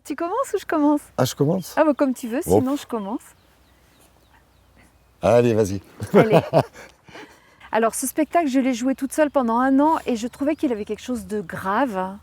Tu commences ou je commence? Ah, je commence? Ah bah comme tu veux, sinon je commence. Allez, vas-y. Allez. Alors ce spectacle, je l'ai joué toute seule pendant 1 an et je trouvais qu'il avait quelque chose de grave.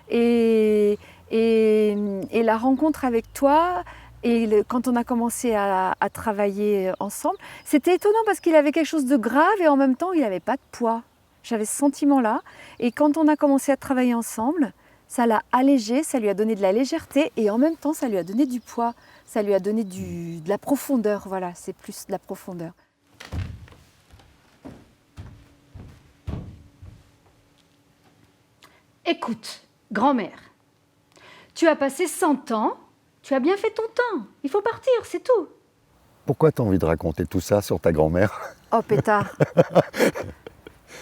Et, et la rencontre avec toi, quand on a commencé à travailler ensemble, c'était étonnant parce qu'il avait quelque chose de grave et en même temps il n'avait pas de poids. J'avais ce sentiment-là. Et quand on a commencé à travailler ensemble, ça l'a allégé, ça lui a donné de la légèreté et en même temps ça lui a donné du poids. Ça lui a donné de la profondeur, voilà, c'est plus de la profondeur. Écoute, grand-mère, tu as passé 100 ans, tu as bien fait ton temps. Il faut partir, c'est tout. Pourquoi tu as envie de raconter tout ça sur ta grand-mère? Oh pétard.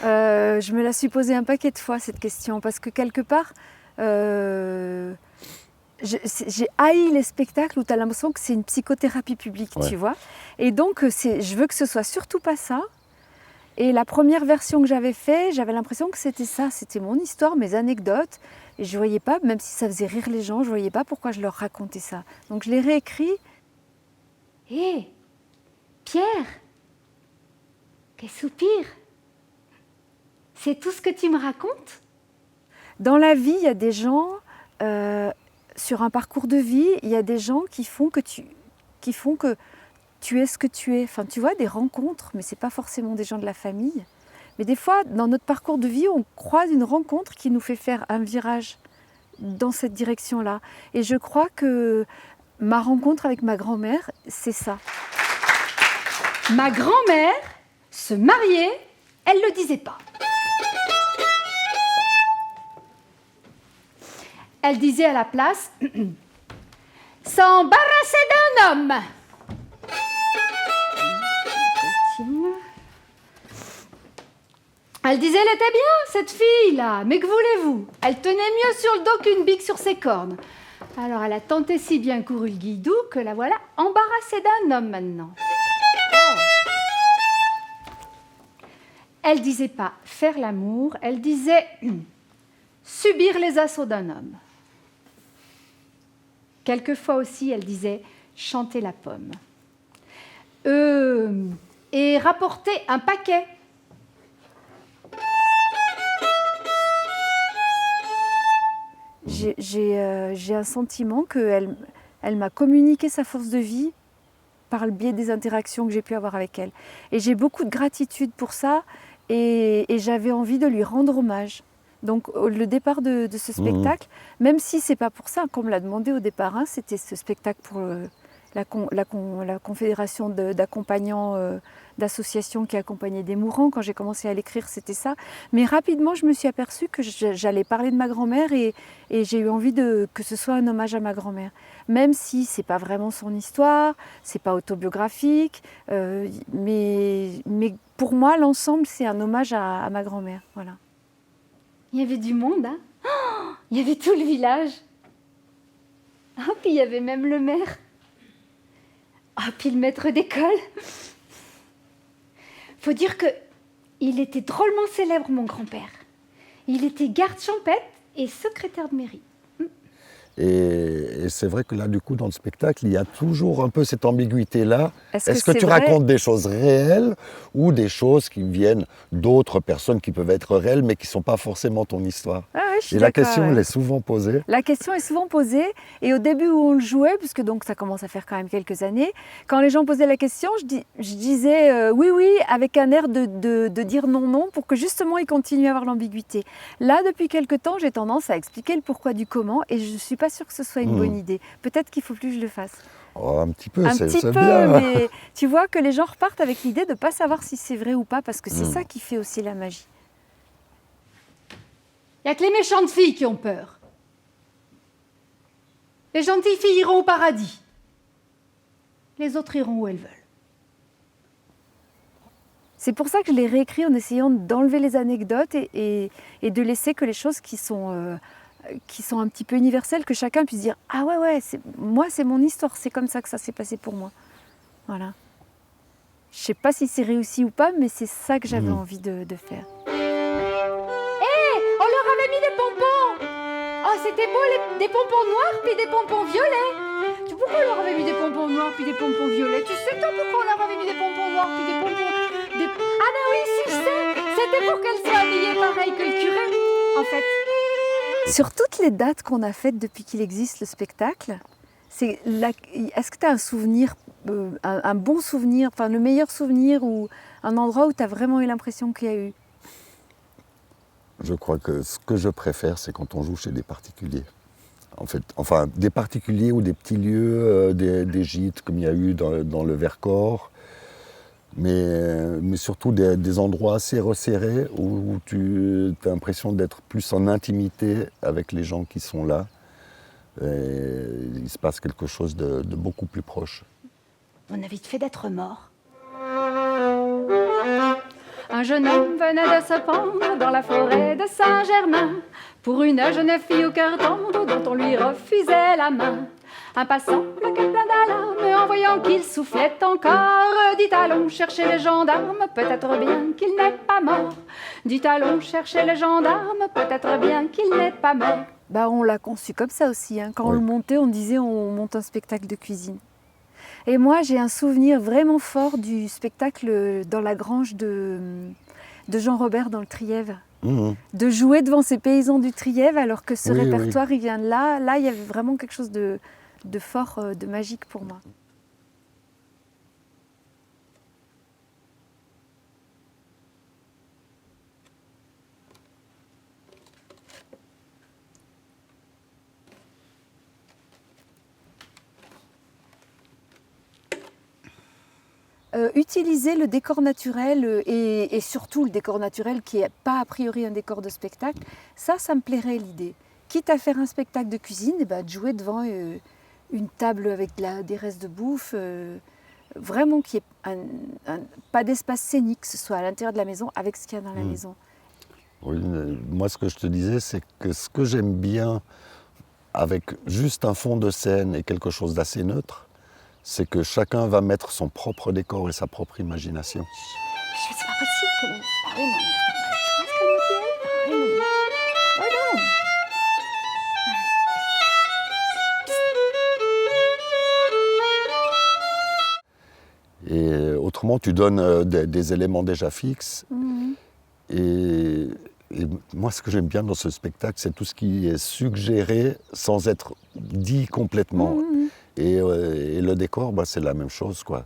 Je me la suis posée un paquet de fois cette question parce que quelque part, j'ai haï les spectacles où tu as l'impression que c'est une psychothérapie publique, tu vois. Et donc, je veux que ce soit surtout pas ça. Et la première version que j'avais faite, j'avais l'impression que c'était ça, c'était mon histoire, mes anecdotes. Et je ne voyais pas, même si ça faisait rire les gens, je ne voyais pas pourquoi je leur racontais ça. Donc je l'ai réécrit. Hé, Pierre, qu'elle soupire. C'est tout ce que tu me racontes? Dans la vie, il y a des gens, sur un parcours de vie, il y a des gens qui font que tu es ce que tu es. Enfin, tu vois, des rencontres, mais ce n'est pas forcément des gens de la famille. Mais des fois, dans notre parcours de vie, on croise une rencontre qui nous fait faire un virage dans cette direction-là. Et je crois que ma rencontre avec ma grand-mère, c'est ça. Ma grand-mère se mariait, elle ne le disait pas. Elle disait à la place « s'embarrasser d'un homme ». Elle disait, elle était bien, cette fille-là, mais que voulez-vous? Elle tenait mieux sur le dos qu'une bique sur ses cornes. Alors elle a tenté si bien couru le guidou que la voilà embarrassée d'un homme maintenant. Elle disait pas faire l'amour, elle disait subir les assauts d'un homme. Quelquefois aussi, elle disait chanter la pomme. Et rapporter un paquet. J'ai un sentiment qu'elle m'a communiqué sa force de vie par le biais des interactions que j'ai pu avoir avec elle. Et j'ai beaucoup de gratitude pour ça et j'avais envie de lui rendre hommage. Donc le départ de ce spectacle, même si c'est pas pour ça qu'on me l'a demandé au départ, hein, c'était ce spectacle pour la confédération d'accompagnants d'associations qui accompagnaient des mourants. Quand j'ai commencé à l'écrire, c'était ça. Mais rapidement, je me suis aperçue que j'allais parler de ma grand-mère et j'ai eu envie que ce soit un hommage à ma grand-mère. Même si c'est pas vraiment son histoire, c'est pas autobiographique, mais pour moi, l'ensemble, c'est un hommage à ma grand-mère. Voilà. Il y avait du monde, hein? Oh, il y avait tout le village. Ah, puis il y avait même le maire. Ah, puis le maître d'école. Faut dire que il était drôlement célèbre, mon grand-père. Il était garde champêtre et secrétaire de mairie. Et c'est vrai que là, du coup, dans le spectacle, il y a toujours un peu cette ambiguïté-là. Est-ce que tu vrai? racontes des choses réelles ou des choses qui viennent d'autres personnes qui peuvent être réelles, mais qui ne sont pas forcément ton histoire? Je suis Et la d'accord, question, elle est souvent posée. La question est souvent posée et au début où on le jouait, puisque donc ça commence à faire quand même quelques années, quand les gens posaient la question, je disais oui, oui, avec un air de dire non, non, pour que justement ils continuent à avoir l'ambiguïté. Là, depuis quelques temps, j'ai tendance à expliquer le pourquoi du comment et je ne suis pas sûre que ce soit une bonne idée. Peut-être qu'il faut plus que je le fasse. Oh, un petit peu, Un c'est petit peu, bien. mais tu vois que les gens repartent avec l'idée de ne pas savoir si c'est vrai ou pas, parce que c'est ça qui fait aussi la magie. Il n'y a que les méchantes filles qui ont peur. Les gentilles filles iront au paradis. Les autres iront où elles veulent. C'est pour ça que je l'ai réécrit en essayant d'enlever les anecdotes et de laisser que les choses qui sont un petit peu universelles, que chacun puisse dire « Ah ouais, moi c'est mon histoire, c'est comme ça que ça s'est passé pour moi. » Voilà. Je ne sais pas si c'est réussi ou pas, mais c'est ça que j'avais envie de faire. On leur avait mis des bonbons. Oh, c'était beau, des pompons noirs puis des pompons violets. Pourquoi on leur avait mis des pompons noirs puis des pompons violets? Tu sais toi pourquoi on leur avait mis des pompons noirs puis des pompons... Ah ben oui, si je sais. C'était pour qu'elle soit habillée pareil que le curé, en fait. Sur toutes les dates qu'on a faites depuis qu'il existe le spectacle, est-ce que tu as un souvenir, un bon souvenir, enfin le meilleur souvenir ou un endroit où tu as vraiment eu l'impression qu'il y a eu? Je crois que ce que je préfère, c'est quand on joue chez des particuliers. En fait, enfin, des particuliers ou des petits lieux, des gîtes, comme il y a eu dans le Vercors, mais surtout des endroits assez resserrés où tu as l'impression d'être plus en intimité avec les gens qui sont là. Et il se passe quelque chose de beaucoup plus proche. On a vite fait d'être mort. Un jeune homme venait de se pendre dans la forêt de Saint-Germain pour une jeune fille au cœur tendre dont on lui refusait la main. Un passant, le cœur plein d'alarme, en voyant qu'il soufflait encore, dit allons chercher les gendarmes, peut-être bien qu'il n'est pas mort. Dit allons chercher les gendarmes, peut-être bien qu'il n'est pas mort. Bah, on l'a conçu comme ça aussi. Hein. Quand on le montait, on disait on monte un spectacle de cuisine. Et moi, j'ai un souvenir vraiment fort du spectacle dans la grange de Jean-Robert dans le Trièves. Mmh. De jouer devant ces paysans du Trièves alors que ce répertoire, il vient de là. Là, il y avait vraiment quelque chose de fort, de magique pour moi. Utiliser le décor naturel et surtout le décor naturel qui n'est pas a priori un décor de spectacle, ça me plairait l'idée. Quitte à faire un spectacle de cuisine, et de jouer devant une table avec des restes de bouffe, vraiment qu'il n'y ait pas d'espace scénique, que ce soit à l'intérieur de la maison avec ce qu'il y a dans la maison. Oui, moi ce que je te disais, c'est que ce que j'aime bien avec juste un fond de scène et quelque chose d'assez neutre, c'est que chacun va mettre son propre décor et sa propre imagination. C'est pas possible que... Ah oui, non, mais attends, tu vois ce qu'elle me dit, elle? Ah oui, non. Oh non. Et autrement, tu donnes des éléments déjà fixes. Mmh. Et moi, ce que j'aime bien dans ce spectacle, c'est tout ce qui est suggéré sans être dit complètement. Mmh. Et le décor, c'est la même chose, quoi.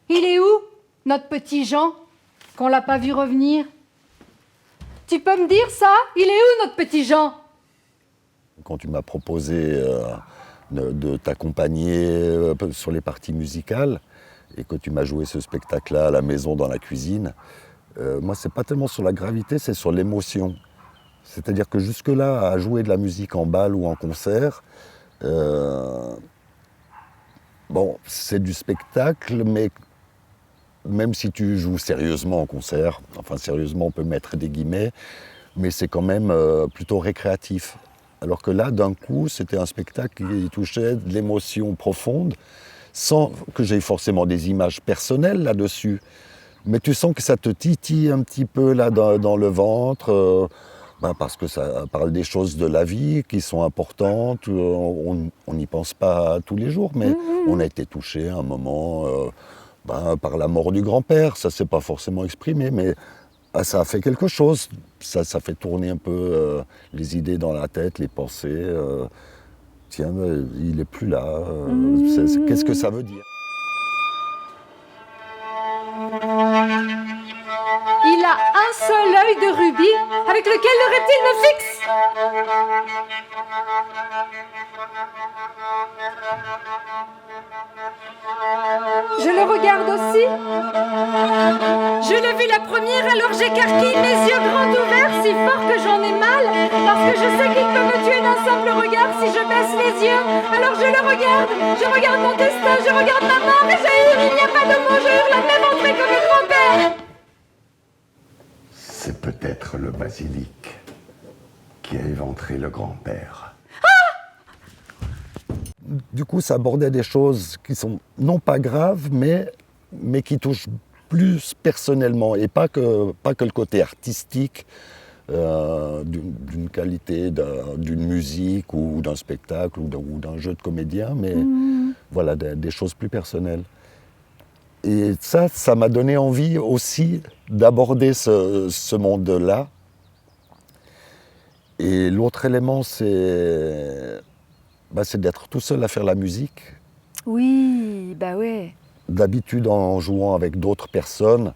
Il est où, notre petit Jean, qu'on l'a pas vu revenir? Tu peux me dire ça? Il est où, notre petit Jean? Quand tu m'as proposé de t'accompagner sur les parties musicales et que tu m'as joué ce spectacle-là à la maison, dans la cuisine, moi, c'est pas tellement sur la gravité, c'est sur l'émotion. C'est-à-dire que jusque-là, à jouer de la musique en bal ou en concert, c'est du spectacle, mais même si tu joues sérieusement en concert, enfin sérieusement on peut mettre des guillemets, mais c'est quand même plutôt récréatif. Alors que là, d'un coup, c'était un spectacle qui touchait de l'émotion profonde, sans que j'aie forcément des images personnelles là-dessus. Mais tu sens que ça te titille un petit peu là dans le ventre, parce que ça parle des choses de la vie qui sont importantes. On n'y pense pas tous les jours, mais on a été touché à un moment par la mort du grand-père. Ça ne s'est pas forcément exprimé, mais ça a fait quelque chose. Ça fait tourner un peu les idées dans la tête, les pensées. Tiens, il n'est plus là. Qu'est-ce que ça veut dire ? Il a un seul œil de rubis avec lequel le reptile me fixe. Je le regarde aussi. Je l'ai vu la première, alors j'écarquille mes yeux grands ouverts si fort que j'en ai mal, parce que je sais qu'il peut me tuer d'un simple regard si je baisse les yeux. Alors je le regarde, je regarde mon destin, je regarde ma mort et je hurle, il n'y a pas de mots, je hurle la même entrée que le grand-père. C'est peut-être le basilic qui a éventré le grand-père. Du coup, ça abordait des choses qui sont non pas graves, mais qui touchent plus personnellement, et pas que le côté artistique d'une qualité d'une musique ou d'un spectacle ou d'un jeu de comédien, mais voilà, des choses plus personnelles. Et ça m'a donné envie aussi d'aborder ce monde-là. Et l'autre élément, c'est d'être tout seul à faire la musique. Oui, bah ouais. D'habitude, en jouant avec d'autres personnes,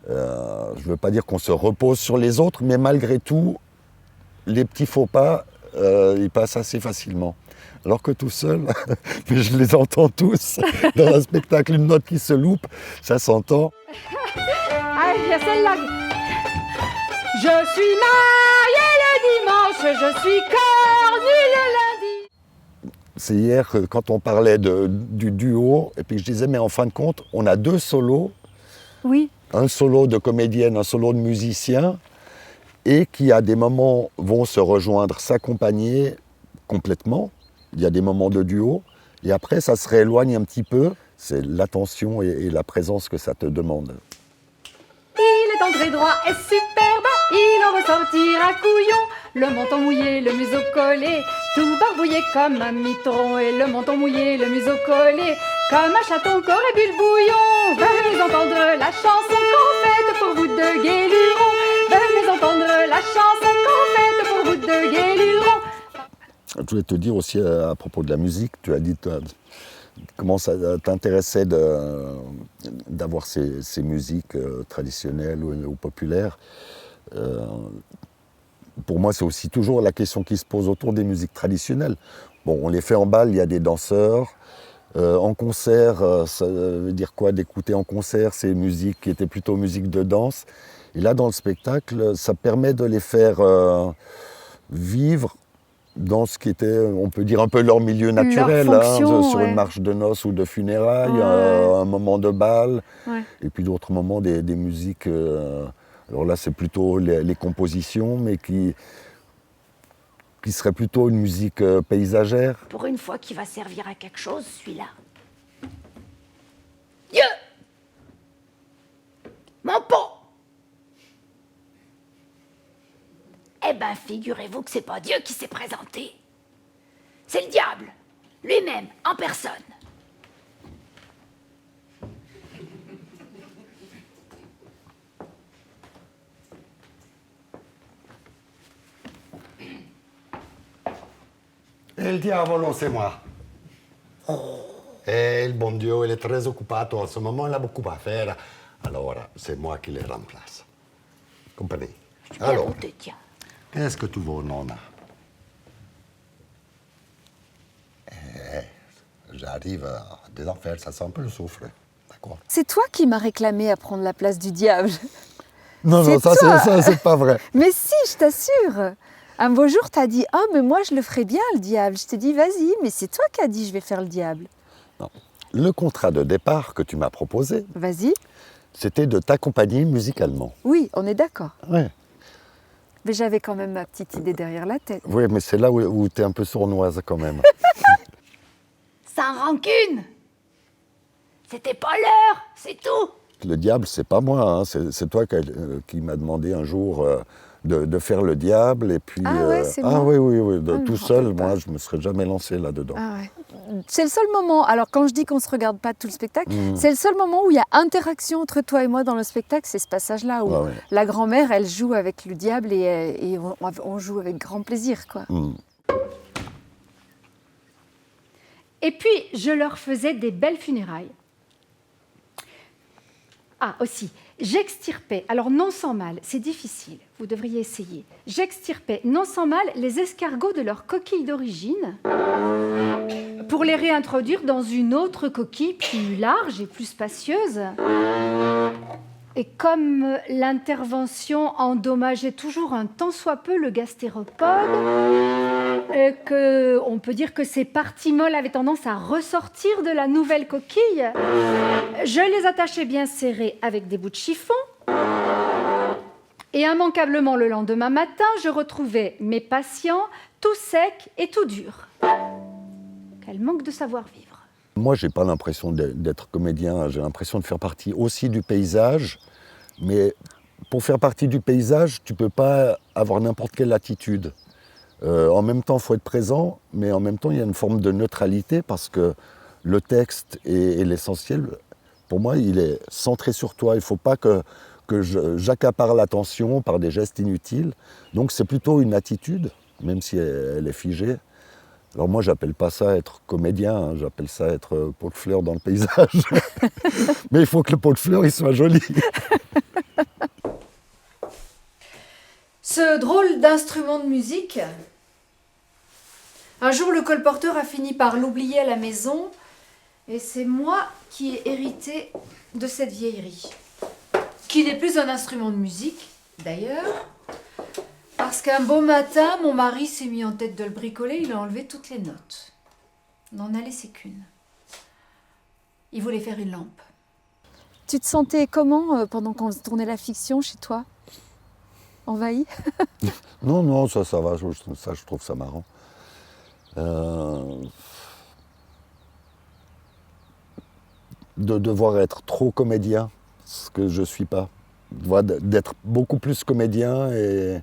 je ne veux pas dire qu'on se repose sur les autres, mais malgré tout, les petits faux pas, ils passent assez facilement. Alors que tout seul, je les entends tous. Dans un spectacle, une note qui se loupe, ça s'entend. Ah, il y a celle-là. Je suis mariée le dimanche, je suis cornue le lundi. C'est hier, quand on parlait du duo, et puis je disais, mais en fin de compte, on a 2 solos. Oui. Un solo de comédienne, un solo de musicien, et qui à des moments vont se rejoindre, s'accompagner complètement. Il y a des moments de duo, et après ça se rééloigne un petit peu. C'est l'attention et la présence que ça te demande. Il est entré droit et superbe, il en ressortir à couillon. Le menton mouillé, le museau collé, tout barbouillé comme un mitron. Et le menton mouillé, le museau collé, comme un chaton qu'aurait bu le bouillon. Venez entendre la chanson qu'on fait pour vous de Guéluron. Venez entendre la chanson qu'on fait pour vous de Guéluron. Je voulais te dire aussi à propos de la musique, tu as dit comment ça t'intéressait d'avoir ces musiques traditionnelles ou populaires. Pour moi, c'est aussi toujours la question qui se pose autour des musiques traditionnelles. Bon, on les fait en bal, il y a des danseurs. En concert, ça veut dire quoi d'écouter en concert ces musiques qui étaient plutôt musiques de danse. Et là, dans le spectacle, ça permet de les faire vivre dans ce qui était, on peut dire, un peu leur milieu naturel, leur fonction, sur ouais. une marche de noces ou de funérailles, un moment de bal, Ouais. et puis d'autres moments, des musiques. Alors là, c'est plutôt les compositions, mais qui serait plutôt une musique paysagère. Pour une fois qu'il va servir à quelque chose, celui-là. Dieu! Mon pot! Eh ben, figurez-vous que c'est pas Dieu qui s'est présenté. C'est le diable, lui-même, en personne. E il diavolo, c'est moi. Et le bon Dieu, il est très occupé. En ce moment, il a beaucoup à faire. Alors, c'est moi qui le remplace. Comprenez? Bien Alors, bon te tiens. qu'est-ce que tu veux, nonna? J'arrive à des affaires, ça sent un peu le souffle. D'accord? C'est toi qui m'as réclamé à prendre la place du diable. Non, C'est ça, toi. c'est pas vrai. Mais si, je t'assure. Un beau jour, t'as dit « Ah, mais moi, je le ferai bien, le diable. » Je t'ai dit « Vas-y, mais c'est toi qui as dit « Je vais faire le diable. Non. Le contrat de départ que tu m'as proposé, » Vas-y. c'était de t'accompagner musicalement. Oui, on est d'accord. Ouais. Mais j'avais quand même ma petite idée derrière la tête. Oui, mais c'est là où tu es un peu sournoise quand même. Sans rancune. C'était pas l'heure, c'est tout. Le diable, c'est pas moi, hein. C'est toi qui m'as demandé un jour de faire le diable. Et puis, Ah ouais, c'est ah moi. oui, Ah, je tout me seul, rappelle pas. moi, je me serais jamais lancé là-dedans. Ah ouais. C'est le seul moment, alors quand je dis qu'on se regarde pas tout le spectacle, c'est le seul moment où il y a interaction entre toi et moi dans le spectacle, c'est ce passage-là où Ouais. la grand-mère, elle joue avec le diable et on joue avec grand plaisir, quoi. Et puis, je leur faisais des belles funérailles. Ah, aussi, j'extirpais, alors non sans mal, c'est difficile, vous devriez essayer. J'extirpais non sans mal les escargots de leur coquille d'origine pour les réintroduire dans une autre coquille plus large et plus spacieuse. Et comme l'intervention endommageait toujours un tant soit peu le gastéropode, et que on peut dire que ces parties molles avaient tendance à ressortir de la nouvelle coquille, je les attachais bien serrés avec des bouts de chiffon. Et immanquablement le lendemain matin, je retrouvais mes patients tout secs et tout durs. Quel manque de savoir-vivre. Moi, j'ai pas l'impression d'être comédien, j'ai l'impression de faire partie aussi du paysage, mais pour faire partie du paysage, tu ne peux pas avoir n'importe quelle attitude. En même temps, il faut être présent, mais en même temps, il y a une forme de neutralité parce que le texte et l'essentiel, pour moi, il est centré sur toi. Il ne faut pas que j'accapare l'attention par des gestes inutiles. Donc c'est plutôt une attitude, même si elle est figée. Alors moi, j'appelle pas ça être comédien, hein, j'appelle ça être pot de fleurs dans le paysage. Mais il faut que le pot de fleurs, il soit joli. Ce drôle d'instrument de musique, un jour le colporteur a fini par l'oublier à la maison et c'est moi qui ai hérité de cette vieillerie, qui n'est plus un instrument de musique d'ailleurs, parce qu'un beau matin, mon mari s'est mis en tête de le bricoler, il a enlevé toutes les notes. On n'en a laissé qu'une. Il voulait faire une lampe. Tu te sentais comment pendant qu'on tournait la fiction chez toi? Envahi? Non, ça va, je trouve ça marrant. De devoir être trop comédien, ce que je ne suis pas. D'être beaucoup plus comédien et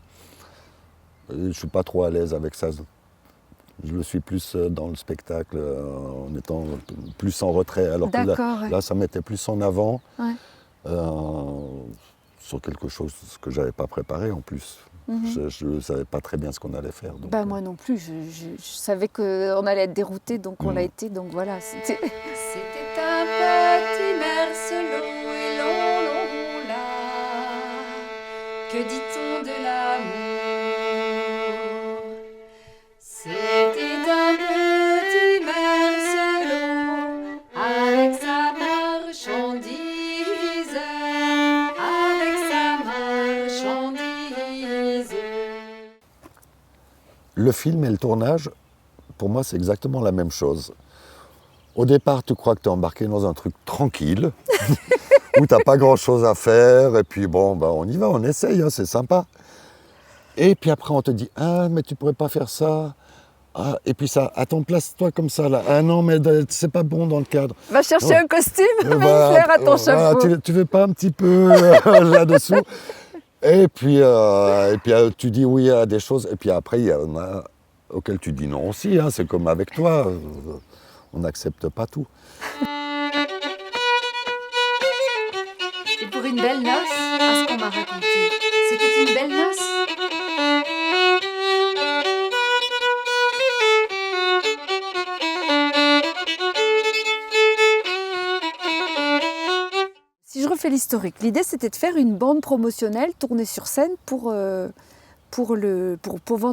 je ne suis pas trop à l'aise avec ça. Je le suis plus dans le spectacle, en étant plus en retrait. Alors que là, ça mettait plus en avant. Ouais. Sur quelque chose que je n'avais pas préparé en plus. Je ne savais pas très bien ce qu'on allait faire. Donc, moi non plus, je savais qu'on allait être déroutés, donc on l'a été, donc voilà. C'était un petit mercelot et long là, que dit-on de l'amour? C'était un petit mercelot avec sa marchandise. Le film et le tournage, pour moi, c'est exactement la même chose. Au départ, tu crois que tu es embarqué dans un truc tranquille, où tu n'as pas grand-chose à faire, et puis bon, on y va, on essaye, hein, c'est sympa. Et puis après, on te dit « Ah, mais tu pourrais pas faire ça. Ah, et puis ça, attends, place-toi comme ça, là. Ah non, mais c'est pas bon dans le cadre. Va chercher un costume, va une fleur à ton chapeau. Tu veux pas un petit peu là-dessous ?» Et puis tu dis oui à des choses, et puis après, il y en a auxquelles tu dis non aussi. Hein. C'est comme avec toi, on n'accepte pas tout. Et pour une belle noce, à ce qu'on m'a raconté, c'était une belle noce. Si je refais l'historique, l'idée c'était de faire une bande promotionnelle tournée sur scène pour vendre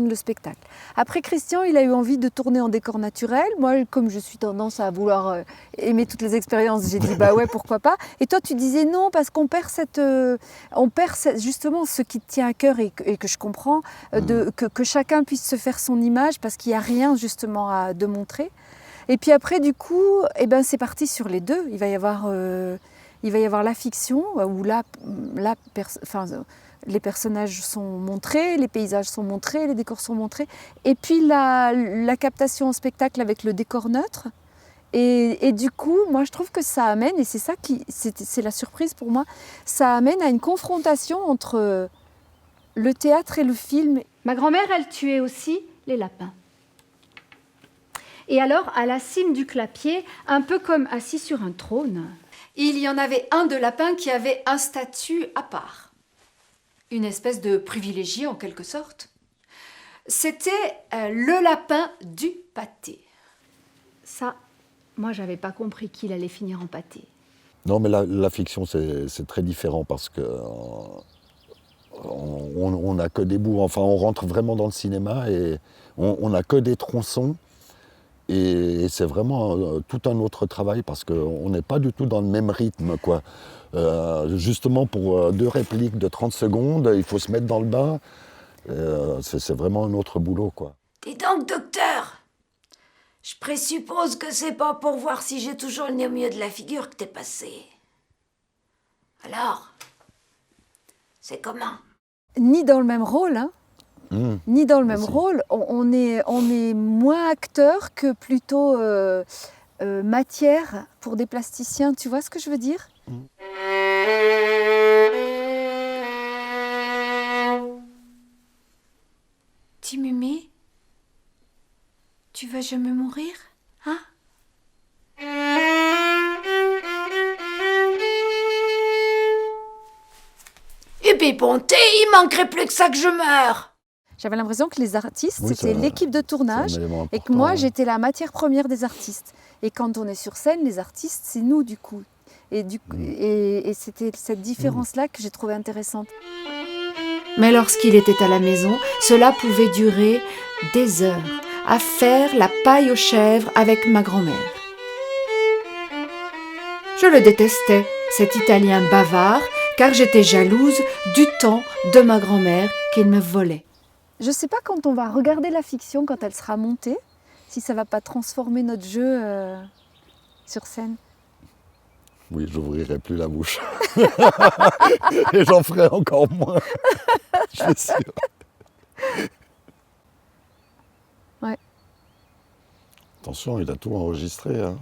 le spectacle. Après, Christian, il a eu envie de tourner en décor naturel. Moi, comme je suis tendance à vouloir aimer toutes les expériences, j'ai dit bah ouais, pourquoi pas. Et toi, tu disais non parce qu'on perd justement ce qui te tient à cœur et que je comprends, que chacun puisse se faire son image parce qu'il n'y a rien justement de montrer. Et puis après, du coup, c'est parti sur les deux. Il va y avoir la fiction où les personnages sont montrés, les paysages sont montrés, les décors sont montrés. Et puis la captation en spectacle avec le décor neutre. Et du coup, moi je trouve que ça amène, et c'est ça c'est la surprise pour moi, ça amène à une confrontation entre le théâtre et le film. Ma grand-mère, elle tuait aussi les lapins. Et alors, à la cime du clapier, un peu comme assis sur un trône, il y en avait un de lapin qui avait un statut à part. Une espèce de privilégié en quelque sorte. C'était le lapin du pâté. Ça, moi j'avais pas compris qu'il allait finir en pâté. Non mais la fiction c'est très différent parce que on n'a que des bouts, enfin on rentre vraiment dans le cinéma et on n'a que des tronçons. Et c'est vraiment tout un autre travail parce qu'on n'est pas du tout dans le même rythme, quoi. Justement, pour 2 répliques de 30 secondes, il faut se mettre dans le bain. C'est vraiment un autre boulot, quoi. Dis donc, docteur, je présuppose que c'est pas pour voir si j'ai toujours le nez au milieu de la figure que t'es passé. Alors, c'est comment? Ni dans le même rôle, hein. Ni dans le même rôle, on est moins acteur que plutôt matière pour des plasticiens, tu vois ce que je veux dire? Tu veux jamais mourir, hein? Et puis bonté, il manquerait plus que ça que je meure. J'avais l'impression que les artistes, Oui, c'était ça- l'équipe de C'est tournage un élément et que important, moi, ouais. j'étais la matière première des artistes. Et quand on est sur scène, les artistes, c'est nous du coup. Et c'était cette différence-là que j'ai trouvée intéressante. Mais lorsqu'il était à la maison, cela pouvait durer des heures, à faire la paille aux chèvres avec ma grand-mère. Je le détestais, cet Italien bavard, car j'étais jalouse du temps de ma grand-mère qu'il me volait. Je ne sais pas quand on va regarder la fiction, quand elle sera montée, si ça ne va pas transformer notre jeu sur scène. Oui, j'ouvrirai plus la bouche. Et j'en ferai encore moins. Je suis sûr. Ouais. Attention, il a tout enregistré. Hein.